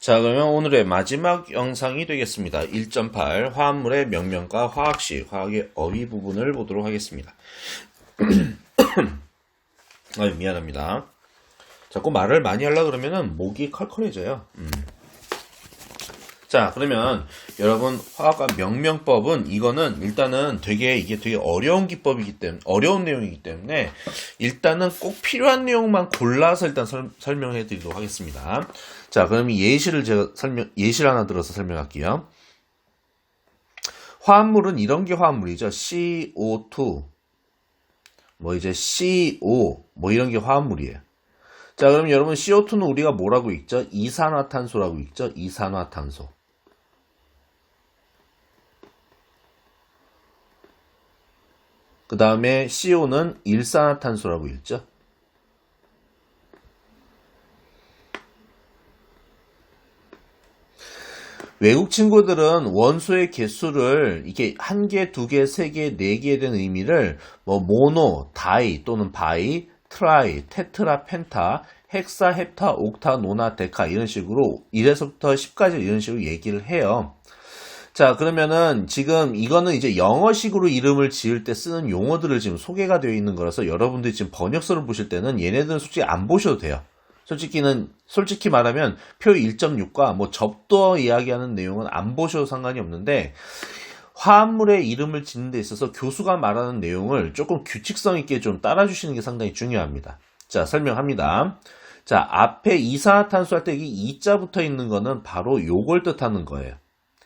자, 그러면 오늘의 마지막 영상이 되겠습니다. 1.8 화합물의 명명과 화학식, 화학의 어휘 부분을 보도록 하겠습니다. 미안합니다. 자꾸 말을 많이 하려고 그러면은 목이 컬컬해져요. 자, 그러면 여러분 화학과 명명법은 이거는 일단은 이게 되게 어려운 기법이기 때문에 어려운 내용이기 때문에 일단은 꼭 필요한 내용만 골라서 일단 설명해 드리도록 하겠습니다. 자, 그럼 예시를 하나 들어서 설명할게요. 화합물은 이런 게 화합물이죠. CO2 이제 CO 이런 게 화합물이에요. 자, 그럼 여러분 CO2는 우리가 뭐라고 읽죠? 이산화탄소라고 읽죠? 이산화탄소. 그 다음에 CO는 일산화탄소라고 읽죠. 외국 친구들은 원소의 개수를 이게 1개, 2개, 3개, 4개에 대한 의미를 모노, 다이 또는 바이, 트라이, 테트라, 펜타, 헥사, 헵타, 옥타, 노나, 데카 이런 식으로 1에서부터 10까지 이런 식으로 얘기를 해요. 자, 그러면은 지금 이거는 이제 영어식으로 이름을 지을 때 쓰는 용어들을 지금 소개가 되어 있는 거라서 여러분들이 지금 번역서를 보실 때는 얘네들은 솔직히 안 보셔도 돼요. 솔직히 말하면 표 1.6과 접두어 이야기하는 내용은 안 보셔도 상관이 없는데 화합물의 이름을 짓는 데 있어서 교수가 말하는 내용을 조금 규칙성 있게 좀 따라주시는 게 상당히 중요합니다. 자, 설명합니다. 자, 앞에 이산화탄소 할 때 이 이자 붙어 있는 거는 바로 요걸 뜻하는 거예요.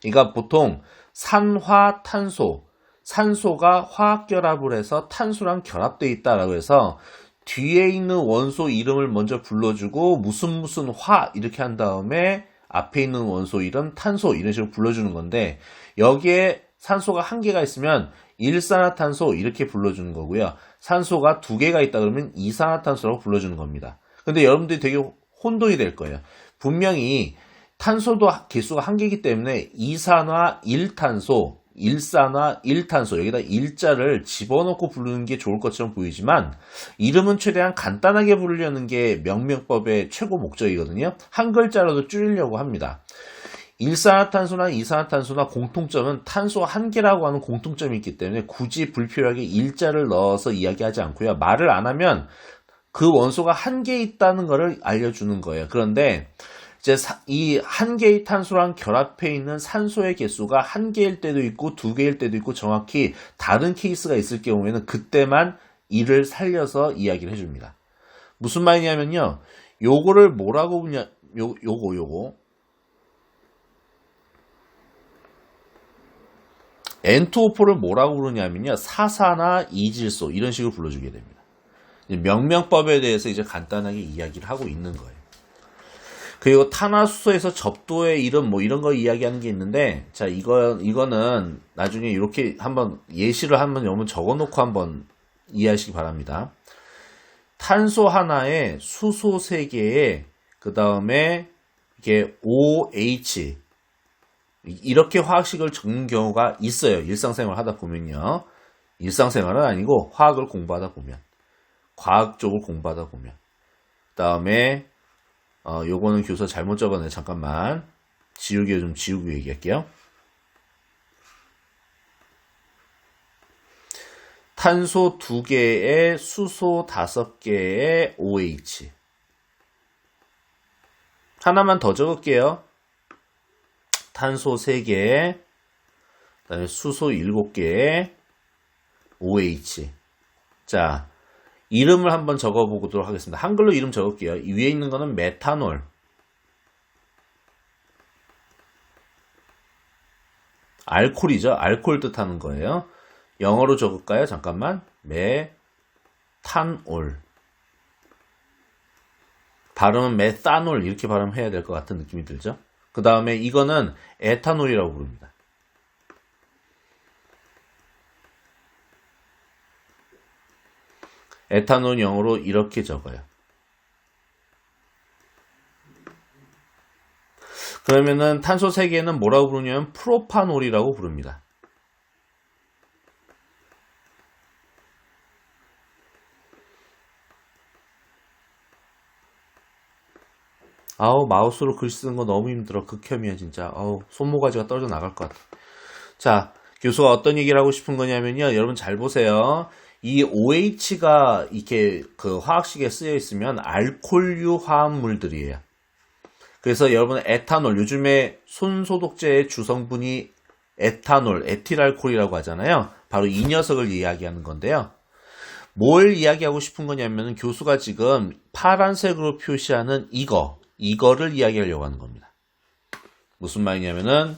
그러니까 보통 산화탄소, 산소가 화학결합을 해서 탄소랑 결합되어 있다라고 해서 뒤에 있는 원소 이름을 먼저 불러주고 무슨 화 이렇게 한 다음에 앞에 있는 원소 이름 탄소 이런 식으로 불러주는 건데 여기에 산소가 1개가 있으면 일산화탄소 이렇게 불러주는 거고요. 산소가 2개가 있다 그러면 이산화탄소라고 불러주는 겁니다. 근데 여러분들이 되게 혼동이 될 거예요. 분명히 탄소도 개수가 1개이기 때문에 이산화 1탄소, 일산화 1탄소 여기다 일자를 집어넣고 부르는 게 좋을 것처럼 보이지만 이름은 최대한 간단하게 부르려는 게 명명법의 최고 목적이거든요. 한 글자라도 줄이려고 합니다. 일산화탄소나 이산화탄소나 공통점은 탄소 1개라고 하는 공통점이 있기 때문에 굳이 불필요하게 일자를 넣어서 이야기하지 않고요. 말을 안 하면 그 원소가 1개 있다는 것을 알려주는 거예요. 그런데 이제 이 1개의 탄소랑 결합해 있는 산소의 개수가 1개일 때도 있고 2개일 때도 있고 정확히 다른 케이스가 있을 경우에는 그때만 이를 살려서 이야기를 해줍니다. 무슨 말이냐면요. 요거를 뭐라고 부르냐, 요거. N2O4를 뭐라고 부르냐면요. 사산화 이질소 이런 식으로 불러주게 됩니다. 명명법에 대해서 이제 간단하게 이야기를 하고 있는 거예요. 그리고 탄화수소에서 접두의 이름 이런 거 이야기하는 게 있는데 자 이거는 나중에 이렇게 한번 예시를 한번 여러분 적어놓고 한번 이해하시기 바랍니다. 탄소 하나에 수소 3개에 그 다음에 이게 OH 이렇게 화학식을 적는 경우가 있어요. 일상생활 하다 보면요. 일상생활은 아니고 화학을 공부하다 보면 과학 쪽을 공부하다 보면 그 다음에 요거는 교사 잘못 적었네. 잠깐만. 좀 지우고 얘기할게요. 탄소 2개에 수소 5개에 OH. 하나만 더 적을게요. 탄소 3개에 그다음에 수소 7개에 OH. 자, 이름을 한번 적어보도록 하겠습니다. 한글로 이름 적을게요. 위에 있는 거는 메탄올. 알코올이죠. 알코올 뜻하는 거예요. 영어로 적을까요? 잠깐만. 메탄올. 발음은 메탄올 이렇게 발음해야 될 것 같은 느낌이 들죠. 그 다음에 이거는 에탄올이라고 부릅니다. 에탄올 영어로 이렇게 적어요. 그러면은 탄소 3개는 뭐라고 부르냐면 프로파놀이라고 부릅니다. 아우, 마우스로 글 쓰는 거 너무 힘들어. 극혐이야, 진짜. 아우, 손모가지가 떨어져 나갈 것 같아. 자, 교수가 어떤 얘기를 하고 싶은 거냐면요. 여러분 잘 보세요. 이 OH가 이렇게 그 화학식에 쓰여 있으면 알코올류 화합물들이에요. 그래서 여러분 에탄올, 요즘에 손소독제의 주성분이 에탄올, 에틸알코올이라고 하잖아요. 바로 이 녀석을 이야기하는 건데요. 뭘 이야기하고 싶은 거냐면 교수가 지금 파란색으로 표시하는 이거를 이야기하려고 하는 겁니다. 무슨 말이냐면은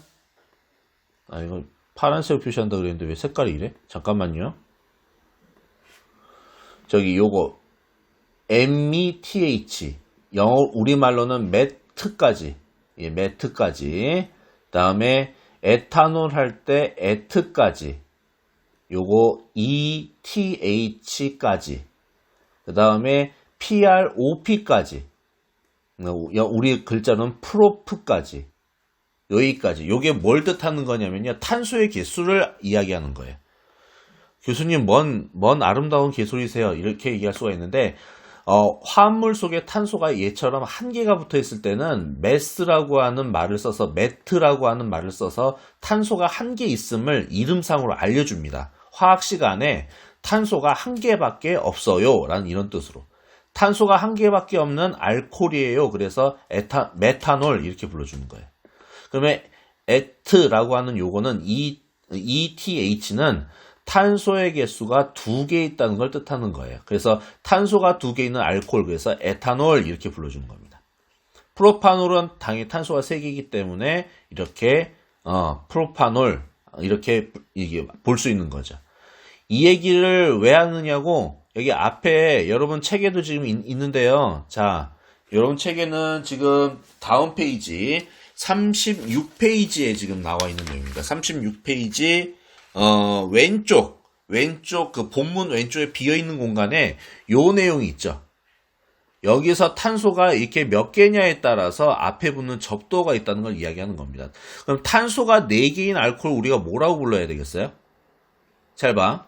이거 파란색으로 표시한다 그랬는데 왜 색깔이 이래? 잠깐만요. 저기 요거 METH 영어 우리말로는 매트까지 매트까지 다음에 에탄올 할 때 에트까지 요거 ETH까지 그 다음에 PROP까지 우리 글자는 프로프까지 여기까지 요게 뭘 뜻하는 거냐면요 탄소의 개수를 이야기하는 거예요. 교수님 뭔 아름다운 개소리세요 이렇게 얘기할 수가 있는데 화합물 속에 탄소가 얘처럼 한 개가 붙어 있을 때는 매스라고 하는 말을 써서 매트라고 하는 말을 써서 탄소가 한 개 있음을 이름상으로 알려줍니다. 화학식 안에 탄소가 한 개밖에 없어요 라는 이런 뜻으로 탄소가 한 개밖에 없는 알코올이에요. 그래서 메탄올 이렇게 불러주는 거예요. 그러면 에트라고 하는 요거는 ETH는 탄소의 개수가 2개 있다는 걸 뜻하는 거예요. 그래서 탄소가 2개 있는 알코올, 그래서 에탄올 이렇게 불러주는 겁니다. 프로파놀은 당연히 탄소가 3개이기 때문에 이렇게 프로파놀 이렇게 볼 수 있는 거죠. 이 얘기를 왜 하느냐고 여기 앞에 여러분 책에도 지금 있는데요. 자, 여러분 책에는 지금 다음 페이지 36페이지에 지금 나와 있는 내용입니다. 36페이지 왼쪽 그 본문 왼쪽에 비어있는 공간에 요 내용이 있죠. 여기서 탄소가 이렇게 몇 개냐에 따라서 앞에 붙는 접도가 있다는 걸 이야기하는 겁니다. 그럼 탄소가 4개인 알코올 우리가 뭐라고 불러야 되겠어요? 잘 봐.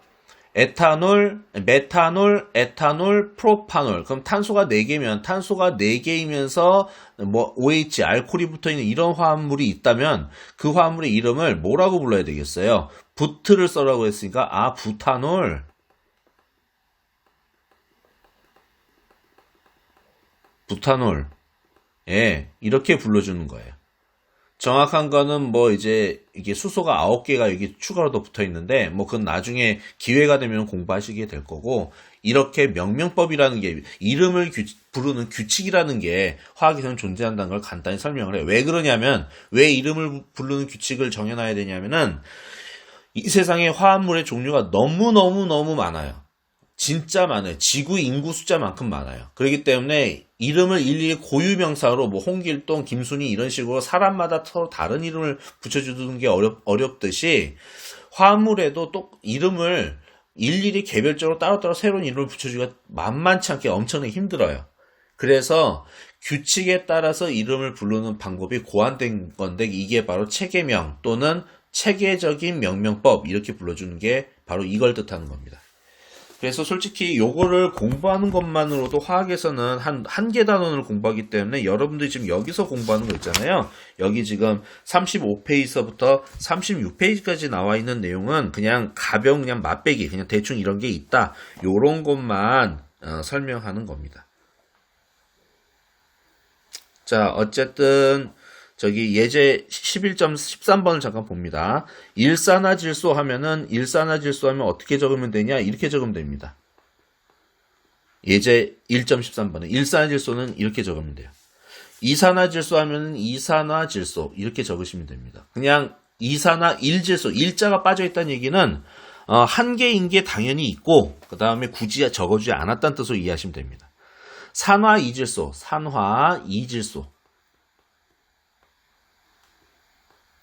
에탄올, 메탄올, 에탄올, 프로파놀. 그럼 탄소가 4개면 탄소가 4개이면서 뭐 OH, 알코올이 붙어있는 이런 화합물이 있다면 그 화합물의 이름을 뭐라고 불러야 되겠어요? 부트를 써라고 했으니까 부타놀. 부타놀. 예, 이렇게 불러주는 거예요. 정확한 거는 뭐 이제 이게 수소가 9개가 여기 추가로 더 붙어 있는데 뭐 그건 나중에 기회가 되면 공부하시게 될 거고 이렇게 명명법이라는 게 이름을 부르는 규칙이라는 게 화학에서는 존재한다는 걸 간단히 설명을 해요. 왜 그러냐면 왜 이름을 부르는 규칙을 정해놔야 되냐면은 이 세상에 화합물의 종류가 너무 많아요. 진짜 많아요. 지구 인구 숫자만큼 많아요. 그렇기 때문에 이름을 일일이 고유명사로 뭐 홍길동, 김순희 이런 식으로 사람마다 서로 다른 이름을 붙여주는 게 어렵듯이 화합물에도 또 이름을 일일이 개별적으로 따로따로 새로운 이름을 붙여주기가 만만치 않게 엄청나게 힘들어요. 그래서 규칙에 따라서 이름을 부르는 방법이 고안된 건데 이게 바로 체계명 또는 체계적인 명명법 이렇게 불러주는 게 바로 이걸 뜻하는 겁니다. 그래서 솔직히 요거를 공부하는 것만으로도 화학에서는 한 개 단원을 공부하기 때문에 여러분들이 지금 여기서 공부하는 거 있잖아요. 여기 지금 35페이지서부터 36페이지까지 나와 있는 내용은 그냥 가벼운 그냥 맛배기 그냥 대충 이런 게 있다. 요런 것만 설명하는 겁니다. 자, 어쨌든 저기 예제 11.13번을 잠깐 봅니다. 일산화질소 하면 어떻게 적으면 되냐? 이렇게 적으면 됩니다. 예제 1.13번은 일산화질소는 이렇게 적으면 돼요. 이산화질소 하면 이산화질소 이렇게 적으시면 됩니다. 그냥 이산화일질소 일자가 빠져있다는 얘기는 한 개인 게 당연히 있고 그 다음에 굳이 적어주지 않았다는 뜻으로 이해하시면 됩니다. 산화이질소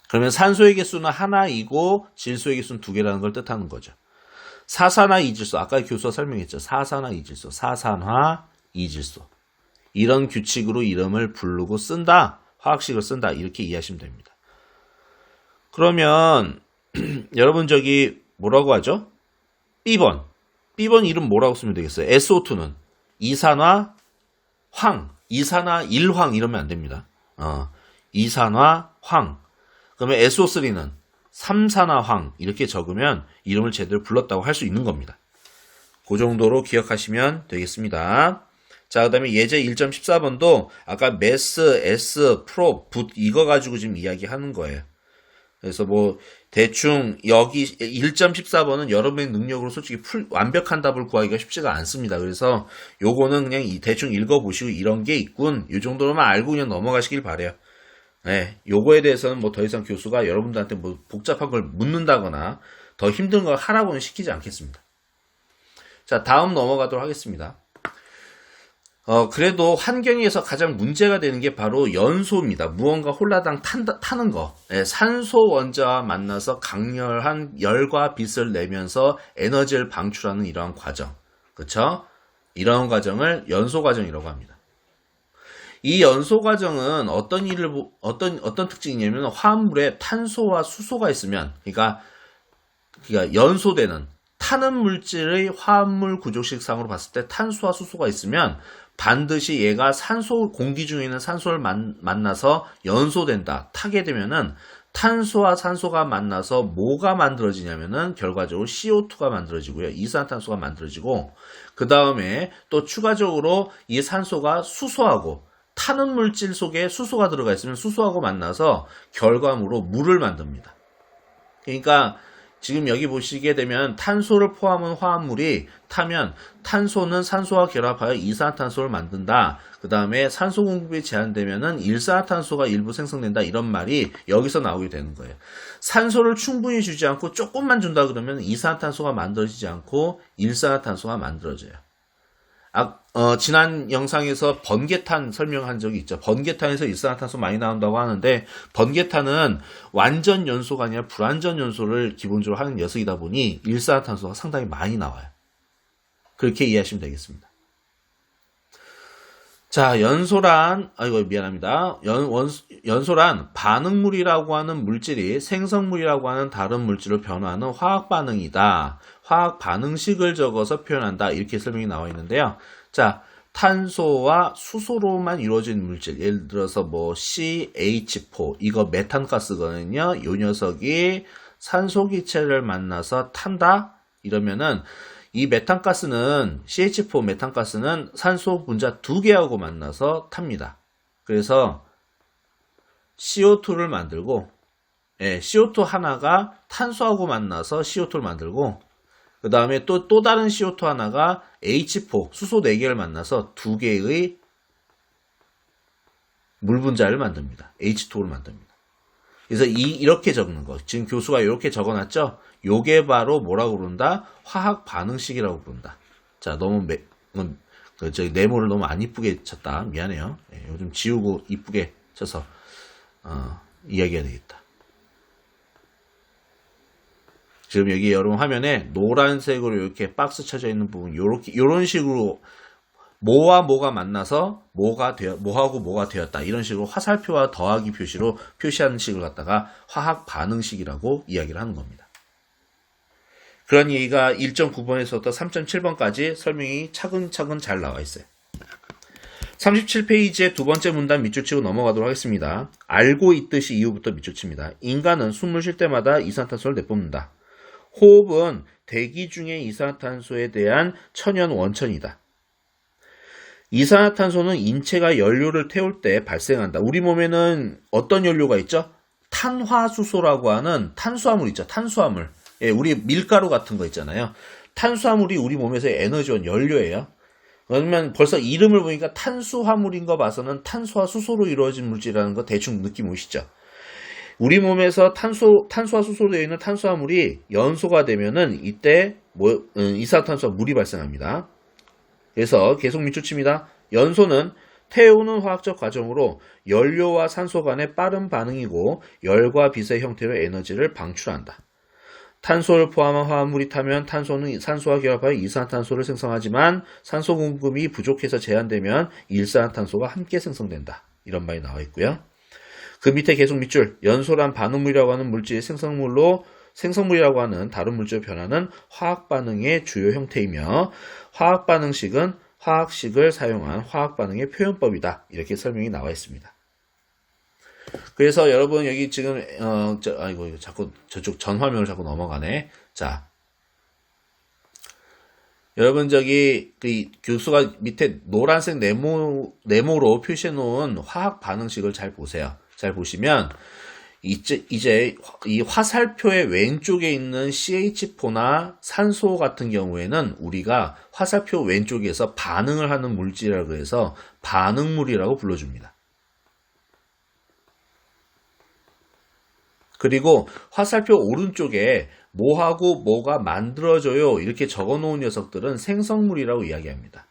그러면 산소의 개수는 하나이고 질소의 개수는 2개라는 걸 뜻하는 거죠. 사산화이질소, 아까 교수가 설명했죠. 사산화이질소, 사산화이질소. 이런 규칙으로 이름을 부르고 쓴다, 화학식을 쓴다 이렇게 이해하시면 됩니다. 그러면 여러분 저기 뭐라고 하죠? B번 이름 뭐라고 쓰면 되겠어요? SO2는 이산화 황 이산화 1황 이러면 안 됩니다. 이산화 황. 그러면 SO3는 3산화 황 이렇게 적으면 이름을 제대로 불렀다고 할 수 있는 겁니다. 그 정도로 기억하시면 되겠습니다. 자, 그 다음에 예제 1.14번도 아까 메스, S, 프로, 붓 이거 가지고 지금 이야기하는 거예요. 그래서 뭐 대충 여기 1.14번은 여러분의 능력으로 솔직히 완벽한 답을 구하기가 쉽지가 않습니다. 그래서 요거는 그냥 대충 읽어보시고 이런 게 있군. 이 정도로만 알고 그냥 넘어가시길 바래요. 네, 요거에 대해서는 뭐 더 이상 교수가 여러분들한테 뭐 복잡한 걸 묻는다거나 더 힘든 걸 하라고는 시키지 않겠습니다. 자, 다음 넘어가도록 하겠습니다. 그래도 환경에서 가장 문제가 되는 게 바로 연소입니다. 무언가 홀라당 타는 거. 네, 산소 원자와 만나서 강렬한 열과 빛을 내면서 에너지를 방출하는 이러한 과정. 그쵸? 이러한 과정을 연소 과정이라고 합니다. 이 연소 과정은 어떤 특징이냐면 화합물에 탄소와 수소가 있으면, 그러니까 연소되는 타는 물질의 화합물 구조식상으로 봤을 때 탄소와 수소가 있으면 반드시 얘가 공기 중에 있는 산소를 만나서 연소된다. 타게 되면은 탄소와 산소가 만나서 뭐가 만들어지냐면은 결과적으로 CO2가 만들어지고요. 이산화탄소가 만들어지고, 그 다음에 또 추가적으로 이 산소가 수소하고 타는 물질 속에 수소가 들어가 있으면 수소하고 만나서 결과물로 물을 만듭니다. 그러니까 지금 여기 보시게 되면 탄소를 포함한 화합물이 타면 탄소는 산소와 결합하여 이산화탄소를 만든다. 그 다음에 산소 공급이 제한되면은 일산화탄소가 일부 생성된다. 이런 말이 여기서 나오게 되는 거예요. 산소를 충분히 주지 않고 조금만 준다 그러면 이산화탄소가 만들어지지 않고 일산화탄소가 만들어져요. 지난 영상에서 번개탄 설명한 적이 있죠. 번개탄에서 일산화탄소 많이 나온다고 하는데, 번개탄은 완전 연소가 아니라 불완전 연소를 기본적으로 하는 녀석이다 보니 일산화탄소가 상당히 많이 나와요. 그렇게 이해하시면 되겠습니다. 자, 연소란 반응물이라고 하는 물질이 생성물이라고 하는 다른 물질로 변화하는 화학 반응이다. 화학 반응식을 적어서 표현한다. 이렇게 설명이 나와 있는데요. 자, 탄소와 수소로만 이루어진 물질, 예를 들어서 뭐 CH4, 이거 메탄가스거든요. 이 녀석이 산소 기체를 만나서 탄다. 이러면은 이 메탄가스는 CH4 메탄가스는 산소 분자 2개하고 만나서 탑니다. 그래서 CO2를 만들고, CO2 하나가 탄소하고 만나서 CO2를 만들고, 그 다음에 또 다른 CO2 하나가 H4 수소 4개를 만나서 2개의 물 분자를 만듭니다. H2를 만듭니다. 그래서 이렇게 적는 거. 지금 교수가 이렇게 적어놨죠? 요게 바로 뭐라고 부른다? 화학 반응식이라고 부른다. 자, 너무 네모를 너무 안 이쁘게 쳤다. 미안해요. 요즘 지우고 이쁘게 쳐서 이야기해야 되겠다. 지금 여기 여러분 화면에 노란색으로 이렇게 박스 쳐져 있는 부분, 요런 식으로 뭐와 뭐가 만나서 뭐하고 뭐가 되었다. 이런 식으로 화살표와 더하기 표시로 표시하는 식을 갖다가 화학 반응식이라고 이야기를 하는 겁니다. 그런 얘기가 1.9번에서부터 3.7번까지 설명이 차근차근 잘 나와 있어요. 37페이지의 두 번째 문단 밑줄 치고 넘어가도록 하겠습니다. 알고 있듯이 이후부터 밑줄 칩니다. 인간은 숨을 쉴 때마다 이산화탄소를 내뿜는다. 호흡은 대기 중의 이산화탄소에 대한 천연 원천이다. 이산화탄소는 인체가 연료를 태울 때 발생한다. 우리 몸에는 어떤 연료가 있죠? 탄화수소라고 하는 탄수화물 있죠. 탄수화물. 우리 밀가루 같은 거 있잖아요. 탄수화물이 우리 몸에서의 에너지원 연료예요. 그러면 벌써 이름을 보니까 탄수화물인 거 봐서는 탄소와 수소로 이루어진 물질이라는 거 대충 느낌 오시죠? 우리 몸에서 탄소와 수소로 되어 있는 탄수화물이 연소가 되면은 이때 이산화탄소와 물이 발생합니다. 그래서 계속 밑줄 칩니다. 연소는 태우는 화학적 과정으로 연료와 산소 간의 빠른 반응이고 열과 빛의 형태로 에너지를 방출한다. 탄소를 포함한 화합물이 타면 탄소는 산소와 결합하여 이산화탄소를 생성하지만 산소 공급이 부족해서 제한되면 일산화탄소가 함께 생성된다. 이런 말이 나와 있고요. 그 밑에 계속 밑줄, 연소란 반응물이라고 하는 물질의 생성물이라고 하는 다른 물질로 변하는 화학 반응의 주요 형태이며 화학 반응식은 화학식을 사용한 화학 반응의 표현법이다. 이렇게 설명이 나와 있습니다. 그래서 여러분 여기 지금 아이고 자꾸 저쪽 전 화면을 자꾸 넘어가네. 자, 여러분 저기 그 교수가 밑에 노란색 네모로 표시해 놓은 화학 반응식을 잘 보세요. 잘 보시면 이제 이 화살표의 왼쪽에 있는 CH4나 산소 같은 경우에는 우리가 화살표 왼쪽에서 반응을 하는 물질이라고 해서 반응물이라고 불러줍니다. 그리고 화살표 오른쪽에 뭐하고 뭐가 만들어져요 이렇게 적어놓은 녀석들은 생성물이라고 이야기합니다.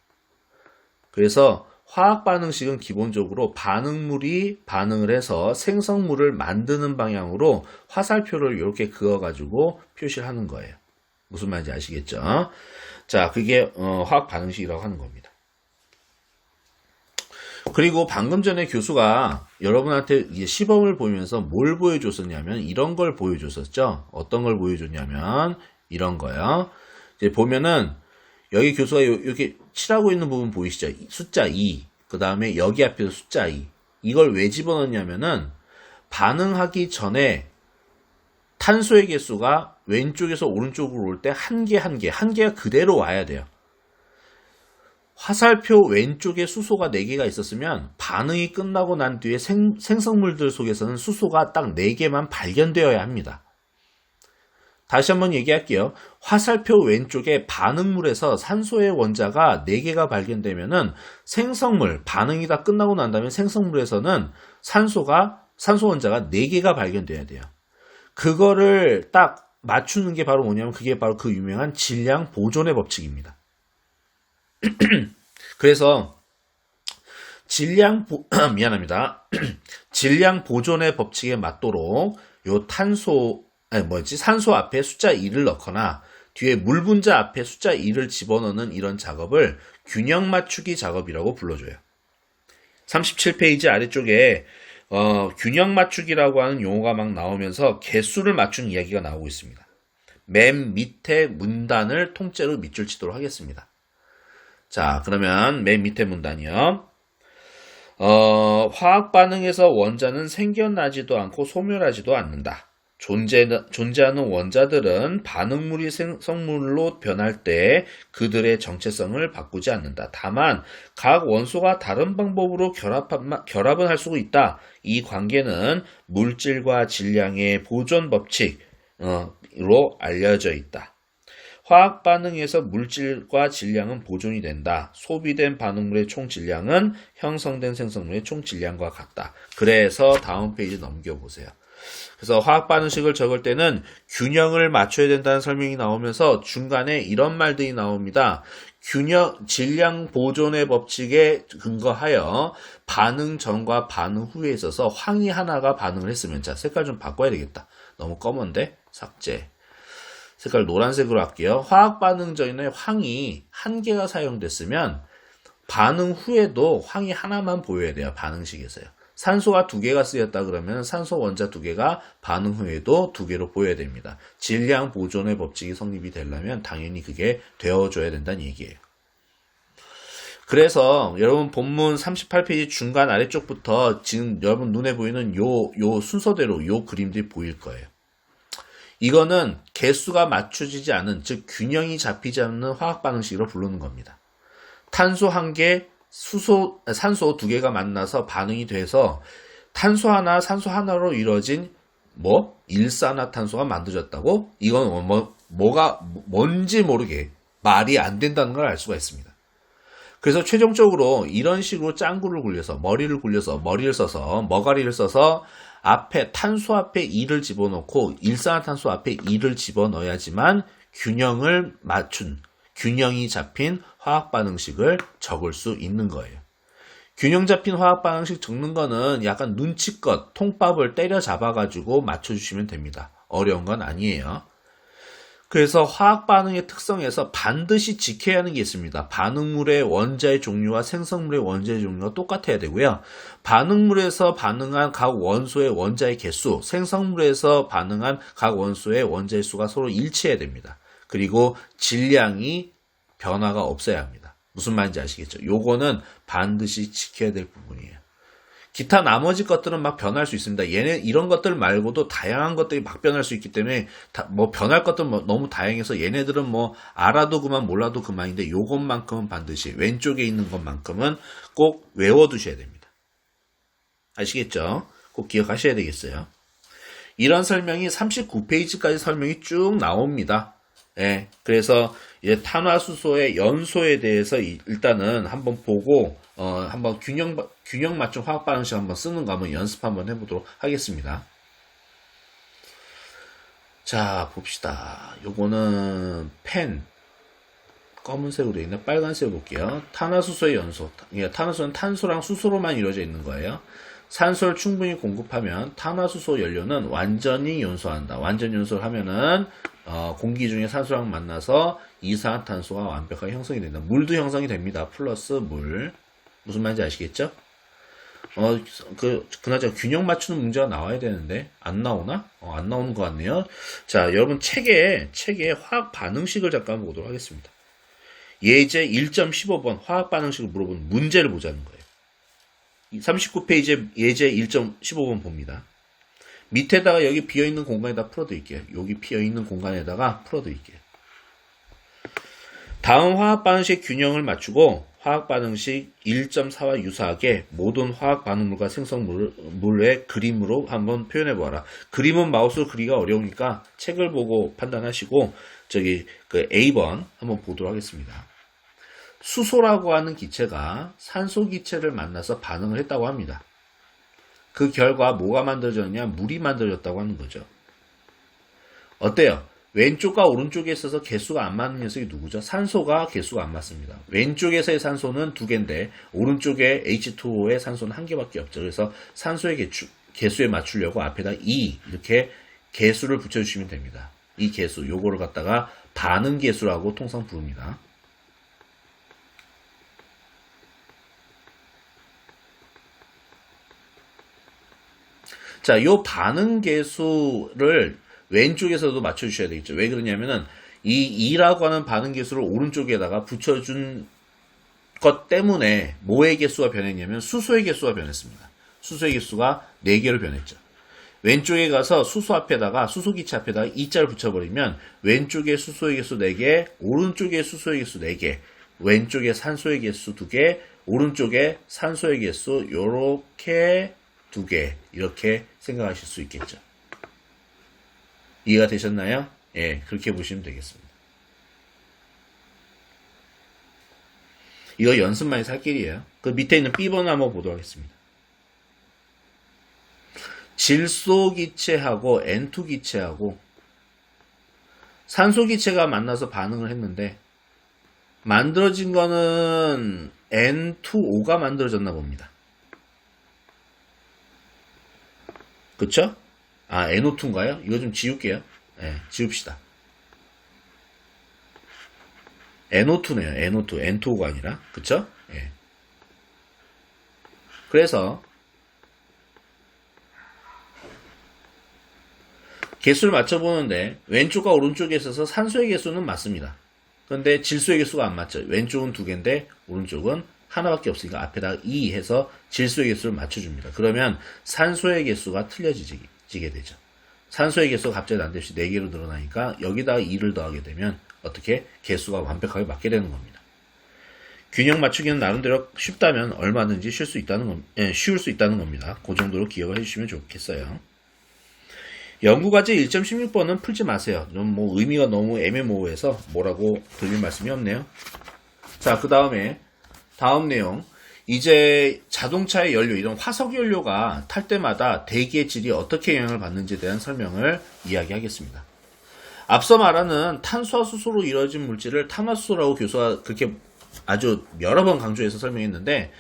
그래서 화학 반응식은 기본적으로 반응물이 반응을 해서 생성물을 만드는 방향으로 화살표를 이렇게 그어가지고 표시를 하는 거예요. 무슨 말인지 아시겠죠? 자, 그게 화학 반응식이라고 하는 겁니다. 그리고 방금 전에 교수가 여러분한테 시범을 보이면서 뭘 보여줬었냐면 이런 걸 보여줬었죠. 어떤 걸 보여줬냐면 이런 거요. 이제 보면은 여기 교수가 이렇게 칠하고 있는 부분 보이시죠? 숫자 2. 그 다음에 여기 앞에서 숫자 2. 이걸 왜 집어넣냐면은 반응하기 전에 탄소의 개수가 왼쪽에서 오른쪽으로 올 때 한 개가 그대로 와야 돼요. 화살표 왼쪽에 수소가 4개가 있었으면 반응이 끝나고 난 뒤에 생성물들 속에서는 수소가 딱 4개만 발견되어야 합니다. 다시 한번 얘기할게요. 화살표 왼쪽에 반응물에서 산소의 원자가 4개가 발견되면은 생성물, 반응이 다 끝나고 난 다음에 생성물에서는 산소 원자가 4개가 발견돼야 돼요. 그거를 딱 맞추는 게 바로 뭐냐면 그게 바로 그 유명한 질량 보존의 법칙입니다. 그래서 질량 보존의 법칙에 맞도록 요 산소 앞에 숫자 2를 넣거나 뒤에 물 분자 앞에 숫자 2를 집어넣는 이런 작업을 균형 맞추기 작업이라고 불러줘요. 37페이지 아래쪽에 균형 맞추기라고 하는 용어가 막 나오면서 개수를 맞춘 이야기가 나오고 있습니다. 맨 밑에 문단을 통째로 밑줄 치도록 하겠습니다. 자, 그러면 맨 밑에 문단이요. 화학 반응에서 원자는 생겨나지도 않고 소멸하지도 않는다. 존재하는 원자들은 반응물이 생성물로 변할 때 그들의 정체성을 바꾸지 않는다. 다만 각 원소가 다른 방법으로 결합은 할 수 있다. 이 관계는 물질과 질량의 보존 법칙으로 알려져 있다. 화학 반응에서 물질과 질량은 보존이 된다. 소비된 반응물의 총 질량은 형성된 생성물의 총 질량과 같다. 그래서 다음 페이지 넘겨보세요. 그래서 화학 반응식을 적을 때는 균형을 맞춰야 된다는 설명이 나오면서 중간에 이런 말들이 나옵니다. 질량 보존의 법칙에 근거하여 반응 전과 반응 후에 있어서 황이 하나가 반응을 했으면, 자, 색깔 좀 바꿔야 되겠다. 너무 검은데? 삭제. 색깔 노란색으로 할게요. 화학 반응 전에 황이 한 개가 사용됐으면 반응 후에도 황이 하나만 보여야 돼요. 반응식에서요. 산소가 2개가 쓰였다 그러면 산소 원자 2개가 반응 후에도 2개로 보여야 됩니다. 질량 보존의 법칙이 성립이 되려면 당연히 그게 되어줘야 된다는 얘기예요. 그래서 여러분 본문 38페이지 중간 아래쪽부터 지금 여러분 눈에 보이는 요 순서대로 요 그림들이 보일 거예요. 이거는 개수가 맞춰지지 않은, 즉 균형이 잡히지 않는 화학 반응식으로 부르는 겁니다. 탄소 1개, 산소 2개가 만나서 반응이 돼서 탄소 하나, 산소 하나로 이루어진 일산화탄소가 만들어졌다고? 이건 뭔지 모르게 말이 안 된다는 걸 알 수가 있습니다. 그래서 최종적으로 이런 식으로 짱구를 굴려서 머리를 써서 탄소 앞에 2를 집어넣고 일산화탄소 앞에 2를 집어넣어야지만 균형이 잡힌 화학 반응식을 적을 수 있는 거예요. 균형 잡힌 화학 반응식 적는 거는 약간 눈치껏 통밥을 때려 잡아가지고 맞춰주시면 됩니다. 어려운 건 아니에요. 그래서 화학 반응의 특성에서 반드시 지켜야 하는 게 있습니다. 반응물의 원자의 종류와 생성물의 원자의 종류가 똑같아야 되고요. 반응물에서 반응한 각 원소의 원자의 개수, 생성물에서 반응한 각 원소의 원자의 수가 서로 일치해야 됩니다. 그리고 질량이 변화가 없어야 합니다. 무슨 말인지 아시겠죠? 요거는 반드시 지켜야 될 부분이에요. 기타 나머지 것들은 막 변할 수 있습니다. 얘네 이런 것들 말고도 다양한 것들이 막 변할 수 있기 때문에 뭐 변할 것들 너무 다양해서 얘네들은 뭐 알아도 그만 몰라도 그만인데 요것만큼은 반드시 왼쪽에 있는 것만큼은 꼭 외워두셔야 됩니다. 아시겠죠? 꼭 기억하셔야 되겠어요. 이런 설명이 39페이지까지 설명이 쭉 나옵니다. 예, 그래서 이제 탄화수소의 연소에 대해서 일단은 한번 보고 한번 균형 맞춤 화학 반응식 한번 쓰는 거 한번 연습 한번 해보도록 하겠습니다. 자, 봅시다. 요거는 펜 검은색으로 되어 있는 빨간색으로 볼게요. 탄화수소의 연소. 탄화수소는 탄소랑 수소로만 이루어져 있는 거예요. 산소를 충분히 공급하면 탄화수소 연료는 완전히 연소한다. 완전 연소를 하면은 공기 중에 산소랑 만나서 이산화탄소가 완벽하게 형성이 된다. 물도 형성이 됩니다. 플러스 물. 무슨 말인지 아시겠죠? 그나저나 균형 맞추는 문제가 나와야 되는데 안 나오나? 안 나오는 것 같네요. 자, 여러분 책에 화학 반응식을 잠깐 보도록 하겠습니다. 예제 1.15번 화학 반응식을 물어보는 문제를 보자는 거예요. 39페이지에 예제 1.15번 봅니다. 밑에다가 여기 비어있는 공간에다 풀어드릴게요. 여기 비어있는 공간에다가 풀어드릴게요. 다음 화학 반응식 균형을 맞추고 화학 반응식 1.4와 유사하게 모든 화학 반응물과 생성물의 그림으로 한번 표현해 보아라. 그림은 마우스로 그리기가 어려우니까 책을 보고 판단하시고 그 A번 한번 보도록 하겠습니다. 수소라고 하는 기체가 산소 기체를 만나서 반응을 했다고 합니다. 그 결과 뭐가 만들어졌냐? 물이 만들어졌다고 하는 거죠. 어때요? 왼쪽과 오른쪽에 있어서 개수가 안 맞는 녀석이 누구죠? 산소가 개수가 안 맞습니다. 왼쪽에서의 산소는 2개인데 오른쪽에 H2O의 산소는 1개밖에 없죠. 그래서 산소의 개수에 맞추려고 앞에다 2 이렇게 개수를 붙여주시면 됩니다. 이 개수, 요거를 갖다가 반응 개수라고 통상 부릅니다. 자, 요 반응 개수를 왼쪽에서도 맞춰주셔야 되겠죠. 왜 그러냐면은 이 2라고 하는 반응 개수를 오른쪽에다가 붙여준 것 때문에 뭐의 개수가 변했냐면 수소의 개수가 변했습니다. 수소의 개수가 4개로 변했죠. 왼쪽에 가서 수소 앞에다가 수소기체 앞에다가 2자를 붙여버리면 왼쪽에 수소의 개수 4개, 오른쪽에 수소의 개수 4개, 왼쪽에 산소의 개수 2개, 오른쪽에 산소의 개수 요렇게 2개 이렇게 생각하실 수 있겠죠. 이해가 되셨나요? 예, 그렇게 보시면 되겠습니다. 이거 연습만이 살 길이에요. 그 밑에 있는 B번을 한번 보도록 하겠습니다. 질소 기체하고 N2 기체하고 산소 기체가 만나서 반응을 했는데 만들어진 거는 N2O가 만들어졌나 봅니다. 그쵸? NO2인가요? 이거 좀 지울게요. 네, 지웁시다. NO2네요. NO2. N2O가 아니라. 그쵸? 예. 그래서 개수를 맞춰보는데 왼쪽과 오른쪽에 있어서 산소의 개수는 맞습니다. 그런데 질소의 개수가 안 맞죠. 왼쪽은 2개인데 오른쪽은 하나밖에 없으니까 앞에다가 2 해서 질소의 개수를 맞춰줍니다. 그러면 산소의 개수가 틀려지게 되죠. 산소의 개수가 갑자기 난데없이 4개로 늘어나니까 여기다가 2를 더하게 되면 어떻게 개수가 완벽하게 맞게 되는 겁니다. 균형 맞추기는 나름대로 쉽다면 얼마든지 쉬울 수 있다는 겁니다. 그 정도로 기억을 해주시면 좋겠어요. 연구과제 1.16번은 풀지 마세요. 좀 의미가 너무 애매모호해서 뭐라고 드릴 말씀이 없네요. 자, 그 다음 내용. 이제 자동차의 연료, 이런 화석 연료가 탈 때마다 대기의 질이 어떻게 영향을 받는지에 대한 설명을 이야기하겠습니다. 앞서 말하는 탄소와 수소로 이루어진 물질을 탄화수소라고 교수가 그렇게 아주 여러 번 강조해서 설명했는데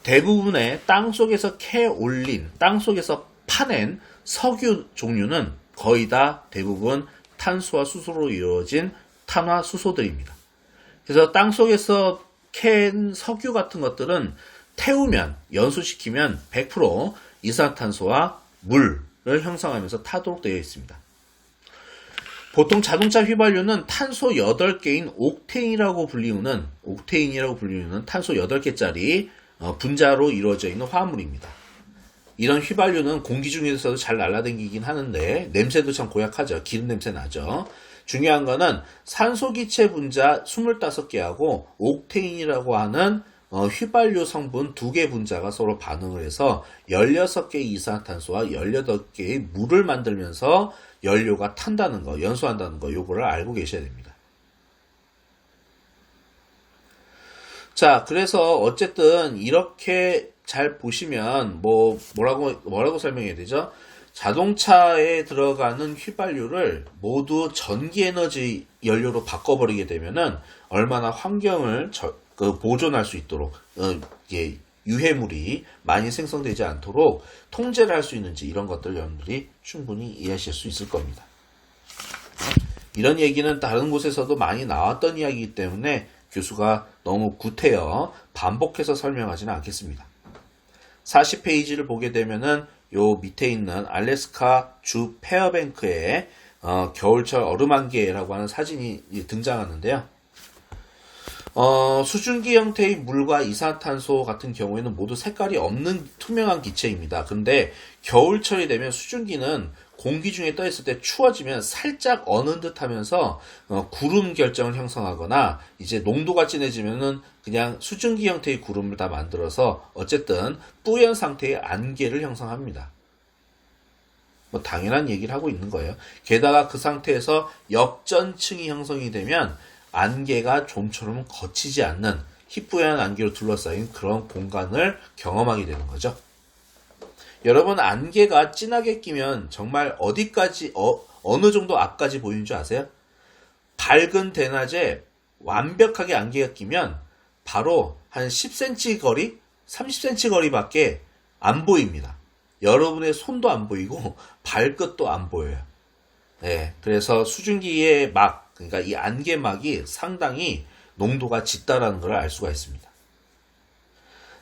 대부분의 땅속에서 올린, 땅속에서 파낸 석유 종류는 거의 다 대부분 탄소와 수소로 이루어진 탄화수소들입니다. 그래서 땅속에서 캔 석유 같은 것들은 태우면, 연소시키면 100% 이산화탄소와 물을 형성하면서 타도록 되어 있습니다. 보통 자동차 휘발유는 탄소 8개인 옥테인이라고 불리우는 탄소 8개짜리 분자로 이루어져 있는 화합물입니다. 이런 휘발유는 공기 중에서도 잘 날아다니긴 하는데 냄새도 참 고약하죠. 기름 냄새 나죠. 중요한 거는 산소기체 분자 25개하고 옥테인이라고 하는 휘발유 성분 2개 분자가 서로 반응을 해서 16개의 이산화탄소와 18개의 물을 만들면서 연료가 탄다는 거, 연소한다는 거, 요거를 알고 계셔야 됩니다. 자, 그래서 어쨌든 이렇게 잘 보시면 뭐라고 설명해야 되죠? 자동차에 들어가는 휘발유를 모두 전기에너지 연료로 바꿔버리게 되면은 얼마나 환경을 보존할 수 있도록 유해물이 많이 생성되지 않도록 통제를 할 수 있는지 이런 것들 여러분들이 충분히 이해하실 수 있을 겁니다. 이런 얘기는 다른 곳에서도 많이 나왔던 이야기이기 때문에 교수가 너무 구태여 반복해서 설명하지는 않겠습니다. 40페이지를 보게 되면은 요 밑에 있는 알래스카 주 페어뱅크의 겨울철 얼음안개라고 하는 사진이 등장하는데요. 수증기 형태의 물과 이산화탄소 같은 경우에는 모두 색깔이 없는 투명한 기체입니다. 근데 겨울철이 되면 수증기는 공기 중에 떠 있을 때 추워지면 살짝 어는 듯 하면서 구름 결정을 형성하거나 이제 농도가 진해지면은 그냥 수증기 형태의 구름을 다 만들어서 어쨌든 뿌연 상태의 안개를 형성합니다. 당연한 얘기를 하고 있는 거예요. 게다가 그 상태에서 역전층이 형성이 되면 안개가 좀처럼 거치지 않는 희뿌연 안개로 둘러싸인 그런 공간을 경험하게 되는 거죠. 여러분, 안개가 진하게 끼면 정말 어디까지 어느 정도 앞까지 보이는 줄 아세요? 밝은 대낮에 완벽하게 안개가 끼면 바로 한 10cm 거리, 30cm 거리밖에 안 보입니다. 여러분의 손도 안 보이고 발끝도 안 보여요. 네, 그래서 수증기의 막, 그러니까 이 안개막이 상당히 농도가 짙다라는 걸 알 수가 있습니다.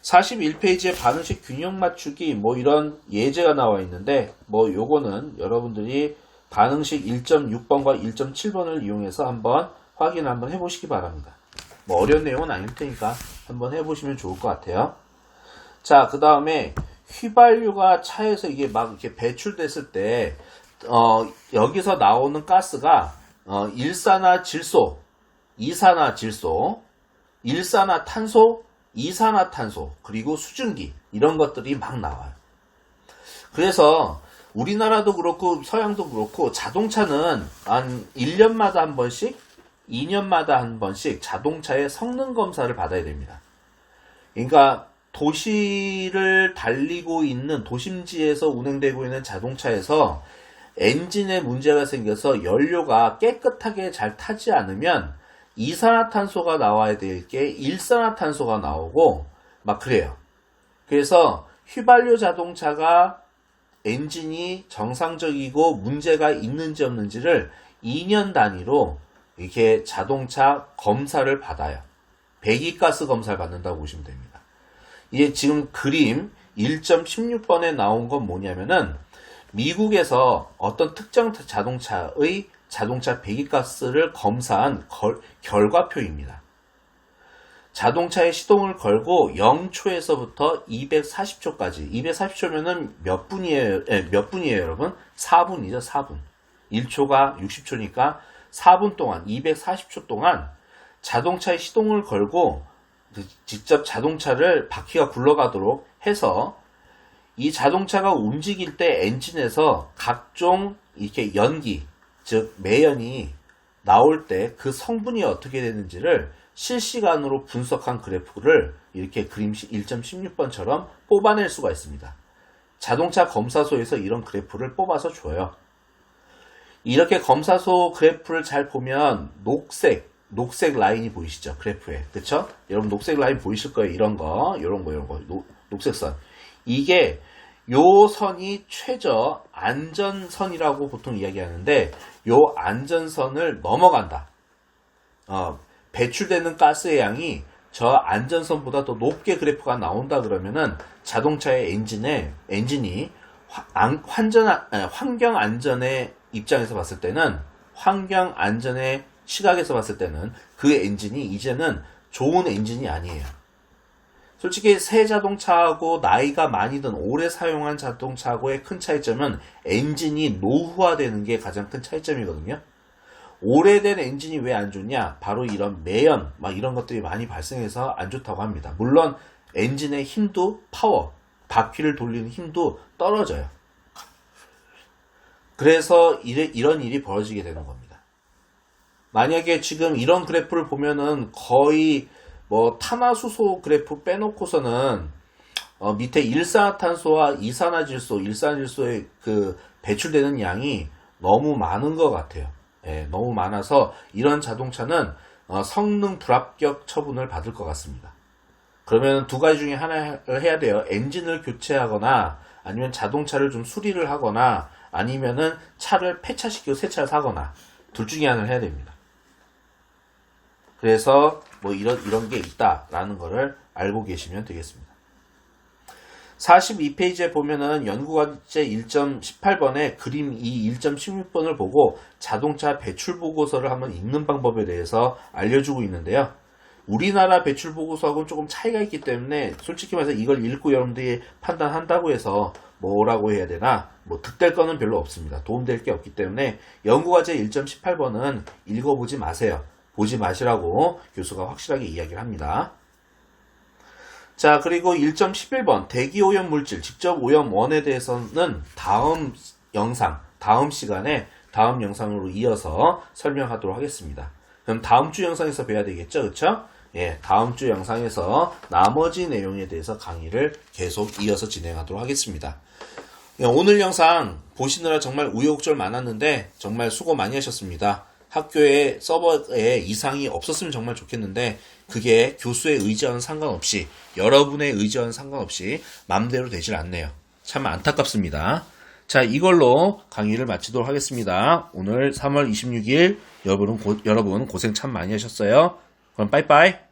41페이지에 반응식 균형 맞추기 이런 예제가 나와 있는데 요거는 여러분들이 반응식 1.6번과 1.7번을 이용해서 한번 확인을 한번 해보시기 바랍니다. 어려운 내용은 아닐 테니까 한번 해보시면 좋을 것 같아요. 자, 그 다음에 휘발유가 차에서 이게 막 이렇게 배출됐을 때 여기서 나오는 가스가 일산화질소, 이산화질소, 일산화탄소, 이산화탄소, 그리고 수증기 이런 것들이 막 나와요. 그래서 우리나라도 그렇고 서양도 그렇고 자동차는 한 1년마다 한 번씩, 2년마다 한 번씩 자동차의 성능 검사를 받아야 됩니다. 그러니까 도시를 달리고 있는 도심지에서 운행되고 있는 자동차에서 엔진에 문제가 생겨서 연료가 깨끗하게 잘 타지 않으면 이산화탄소가 나와야 될 게 일산화탄소가 나오고 막 그래요. 그래서 휘발유 자동차가 엔진이 정상적이고 문제가 있는지 없는지를 2년 단위로 이렇게 자동차 검사를 받아요. 배기가스 검사를 받는다고 보시면 됩니다. 이게 지금 그림 1.16번에 나온 건 뭐냐면은 미국에서 어떤 특정 자동차의 자동차 배기가스를 검사한 결과표입니다. 자동차의 시동을 걸고 0초에서부터 240초까지 240초면은 몇 분이에요? 몇 분이에요, 여러분? 4분이죠, 4분. 1초가 60초니까 4분 동안 240초 동안 자동차의 시동을 걸고 직접 자동차를 바퀴가 굴러가도록 해서 이 자동차가 움직일 때 엔진에서 각종 이렇게 연기, 즉 매연이 나올 때 그 성분이 어떻게 되는지를 실시간으로 분석한 그래프를 이렇게 그림 1.16번처럼 뽑아낼 수가 있습니다. 자동차 검사소에서 이런 그래프를 뽑아서 줘요. 이렇게 검사소 그래프를 잘 보면 녹색 라인이 보이시죠? 그래프에. 그쵸? 여러분 녹색 라인 보이실 거예요. 이런 거. 녹색 선. 이게 요 선이 최저 안전선이라고 보통 이야기하는데 요 안전선을 넘어간다. 배출되는 가스의 양이 저 안전선보다 더 높게 그래프가 나온다 그러면은 자동차의 엔진이 환경 안전의 입장에서 봤을 때는 환경 안전의 시각에서 봤을 때는 그 엔진이 이제는 좋은 엔진이 아니에요. 솔직히 새 자동차하고 나이가 많이 든 오래 사용한 자동차하고의 큰 차이점은 엔진이 노후화되는 게 가장 큰 차이점이거든요. 오래된 엔진이 왜 안 좋냐? 바로 이런 매연, 막 이런 것들이 많이 발생해서 안 좋다고 합니다. 물론 엔진의 힘도 파워, 바퀴를 돌리는 힘도 떨어져요. 그래서 이런 일이 벌어지게 되는 겁니다. 만약에 지금 이런 그래프를 보면은 거의 탄화수소 그래프 빼놓고서는 밑에 일산화탄소와 이산화질소, 일산화질소의 그 배출되는 양이 너무 많은 것 같아요. 예, 너무 많아서 이런 자동차는 성능 불합격 처분을 받을 것 같습니다. 그러면 두 가지 중에 하나를 해야 돼요. 엔진을 교체하거나 아니면 자동차를 좀 수리를 하거나 아니면은 차를 폐차시키고 새 차를 사거나 둘 중에 하나를 해야 됩니다. 그래서 이런 게 있다라는 거를 알고 계시면 되겠습니다. 42페이지에 보면은 연구과제 1.18번에 그림 2 1.16번을 보고 자동차 배출 보고서를 한번 읽는 방법에 대해서 알려주고 있는데요. 우리나라 배출 보고서하고는 조금 차이가 있기 때문에 솔직히 말해서 이걸 읽고 여러분들이 판단한다고 해서 뭐라고 해야 되나 득될 거는 별로 없습니다. 도움될 게 없기 때문에 연구과제 1.18번은 읽어보지 마세요. 보지 마시라고 교수가 확실하게 이야기를 합니다. 자, 그리고 1.11번 대기오염 물질 직접 오염원에 대해서는 다음 시간에 다음 영상으로 이어서 설명하도록 하겠습니다. 그럼 다음 주 영상에서 뵈야 되겠죠? 그쵸? 예, 다음 주 영상에서 나머지 내용에 대해서 강의를 계속 이어서 진행하도록 하겠습니다. 예, 오늘 영상 보시느라 정말 우여곡절 많았는데 정말 수고 많이 하셨습니다. 학교에 서버에 이상이 없었으면 정말 좋겠는데 그게 교수의 의지와는 상관없이 여러분의 의지와는 상관없이 맘대로 되질 않네요. 참 안타깝습니다. 자, 이걸로 강의를 마치도록 하겠습니다. 오늘 3월 26일 여러분 고생 참 많이 하셨어요. 그럼 빠이빠이.